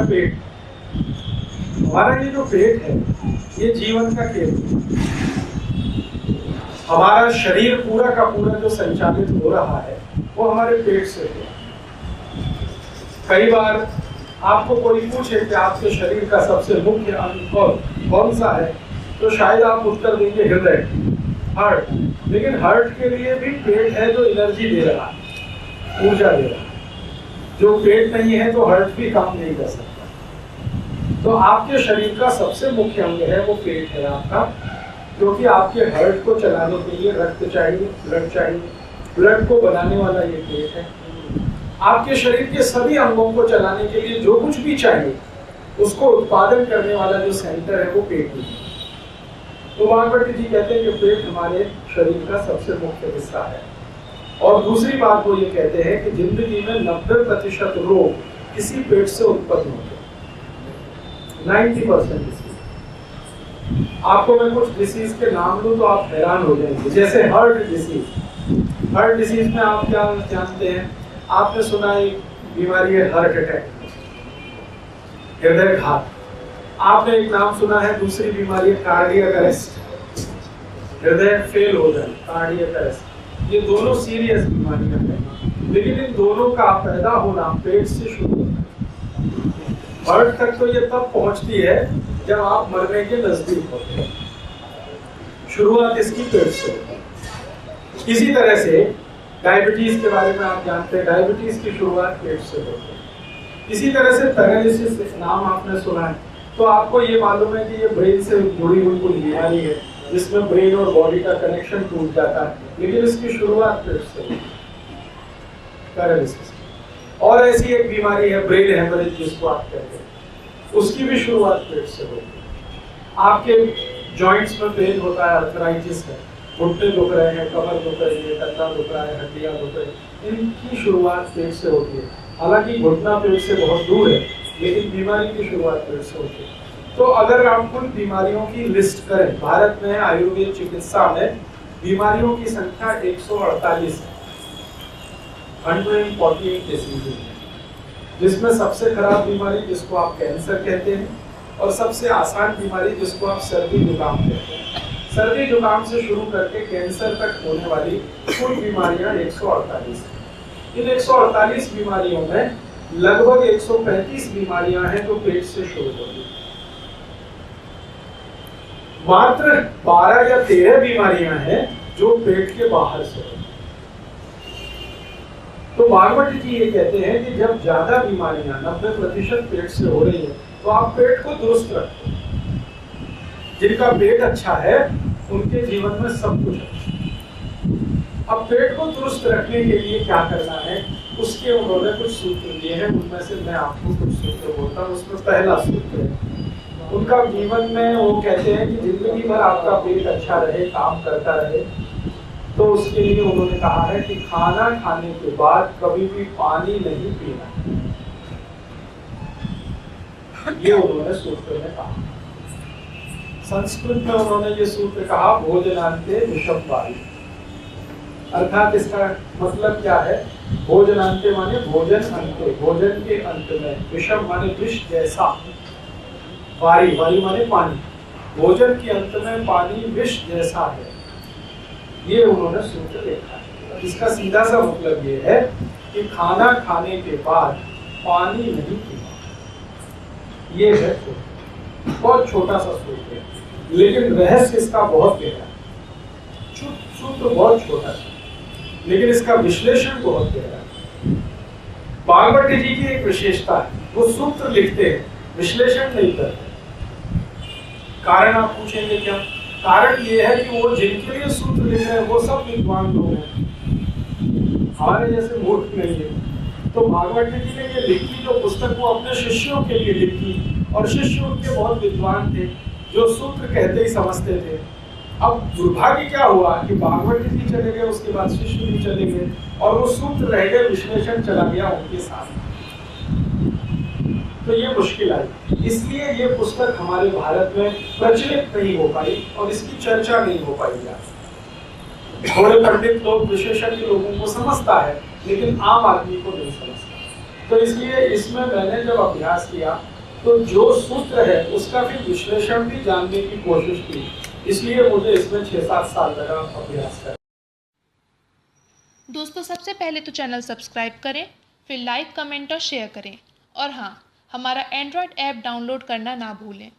पेट, हमारा ये जो पेट है ये जीवन का केंद्र है। हमारा शरीर पूरा का पूरा जो संचालित हो रहा है वो हमारे पेट से हो। कई बार आपको कोई पूछे कि आपके शरीर का सबसे मुख्य अंग कौन सा है, तो शायद आप उत्तर देंगे हृदय, हार्ट। लेकिन हार्ट के लिए भी पेट है जो एनर्जी दे रहा है, ऊर्जा दे रहा है। जो पेट नहीं है तो हार्ट भी काम नहीं कर सकता। तो आपके शरीर का सबसे मुख्य अंग है वो पेट है आपका, क्योंकि आपके हार्ट को चलाने के लिए रक्त चाहिए, ब्लड चाहिए। ब्लड को बनाने वाला ये पेट है। आपके शरीर के सभी अंगों को चलाने के लिए जो कुछ भी चाहिए उसको उत्पादन करने वाला जो सेंटर है वो पेट ही है। तो वाघभट्ट जी कहते हैं कि पेट हमारे शरीर का सबसे मुख्य हिस्सा है। और दूसरी बात वो ये कहते हैं कि जिंदगी में 90% रोग इसी पेट से उत्पन्न होते हैं, 90% डिसीज। आपको मैं कुछ डिसीज के नाम दूं तो आप हैरान हो जाएंगे। जैसे हार्ट डिसीज। हार्ट डिसीज में आप क्या जानते हैं? आपने सुना एक बीमारी है हार्ट अटैक, हृदय घात। आपने एक नाम सुना है, दूसरी बीमारी है कार्डियक अरेस्ट, हृदय फेल हो जाए, कार्डियक अरेस्ट। ये दोनों सीरियस बीमारियां हैं, लेकिन इन दोनों का पैदा होना पेट से शुरू होता है। हार्ट तक तो ये तब पहुंचती है जब आप मरने के नजदीक होते हैं। शुरुआत इसकी पेट से होती है। इसी तरह से डायबिटीज के बारे में आप जानते हैं, डायबिटीज की शुरुआत पेट से होती है। इसी तरह से पैरालिसिस नाम आपने सुना है, तो आपको ये मालूम है कि ये ब्रेन से जुड़ी हुई कोई बीमारी है जिसमें ब्रेन और बॉडी का कनेक्शन टूट जाता है, लेकिन इसकी शुरुआत पेट से होती है, पैरालिसिस। और ऐसी एक बीमारी है ब्रेन हेमरेज जिसको आप कहते हैं, उसकी भी शुरुआत पेट से होती है। आपके जॉइंट्स में पेन होता है, आर्थराइटिस है, घुटने दुख रहे हैं, कमर दुख रही है, कंधा दुख रहा है, हड्डियां दुख रही है, इनकी शुरुआत पेट से होती है। हालांकि घुटना पेट से बहुत दूर है, लेकिन बीमारी की शुरुआत पेट से होती है। तो अगर आप कुल बीमारियों की लिस्ट करें, भारत में आयुर्वेद चिकित्सा में बीमारियों की संख्या 148 है, 148 डिसीज है, जिसमें सबसे खराब बीमारी जिसको आप कैंसर कहते हैं, और सबसे आसान बीमारी जिसको आप सर्दी जुकाम कहते हैं। सर्दी जुकाम से शुरू करके कैंसर तक होने वाली कुल बीमारियां 148 हैं। इन 148 बीमारियों में लगभग 135 बीमारियां हैं जो पेट से शुरू होती हैं। मात्र 12 या 13 बीमारियां हैं जो पेट के बाहर से होती हैं। तो वाघभट्ट जी ये कहते हैं कि जब ज्यादा बीमारियां 90% पेट से हो रही है तो आप पेट को दुरुस्त रखें। जिनका पेट अच्छा है उनके जीवन में सब कुछ अच्छा। अब पेट को दुरुस्त रखने के लिए क्या करना है, उसके उन्होंने कुछ सूत्र दिए हैं। उनमें से मैं आपको कुछ सूत्र बोलता हूँ। उसमें पहला सूत्र है उनका जीवन में, वो कहते हैं कि जिंदगी भर आपका पेट अच्छा रहे, काम करता रहे, तो उसके लिए उन्होंने कहा है कि खाना खाने के बाद कभी भी पानी नहीं पीना। ये उन्होंने सूत्र में कहा। संस्कृत में उन्होंने ये सूत्र कहा, भोजनांते विषम वायु। अर्थात इसका मतलब क्या है? भोजनांते माने भोजन अंते, भोजन के अंत में, विषम माने विष जैसा, वायु, वायु माने पानी, भोजन के अंत में पानी विष जैसा है। ये उन्होंने सूत्र लिखा है। इसका सीधा सा मतलब ये है कि खाना खाने के बाद पानी नहीं पीना। ये है बहुत छोटा सा सूत्र है, लेकिन रहस्य इसका बहुत गहरा है। सूत्र बहुत छोटा है, लेकिन इसका विश्लेषण बहुत गहरा है। वाघभट्ट जी की एक विशेषता है, वो सूत्र लिखते हैं, विश्लेषण नहीं करते। कारण आप पूछेंगे क्या? कारण ये है कि वो जिनके लिए सूत्र लिख रहे हैं वो सब विद्वान लोग हैं, हमारे जैसे मूर्ख नहीं है। तो भागवत जी ने ये लिखी जो पुस्तक, वो अपने शिष्यों के लिए लिखी, और शिष्य उनके बहुत विद्वान थे जो सूत्र कहते ही समझते थे। अब दुर्भाग्य क्या हुआ कि भागवत जी चले गए, उसके बाद शिष्य भी चले गए, और वो सूत्र रह गए, विश्लेषण चला गया उनके साथ। तो ये मुश्किल आई, इसलिए ये पुस्तक हमारे भारत में प्रचलित नहीं हो पाई और इसकी चर्चा नहीं हो पाई। थोड़े पंडित लोग, विशेषज्ञ लोगों को समझता है, लेकिन आम आदमी को नहीं समझता। तो इसलिए इसमें मैंने जब अभ्यास किया तो जो सूत्र है उसका फिर विश्लेषण भी जानने की कोशिश की, इसलिए मुझे इसमें 6-7 साल लगा अभ्यास करने। दोस्तों, सबसे पहले तो चैनल सब्सक्राइब करें, फिर लाइक, कमेंट और शेयर करें। और हाँ, हमारा एंड्रॉयड ऐप डाउनलोड करना ना भूलें।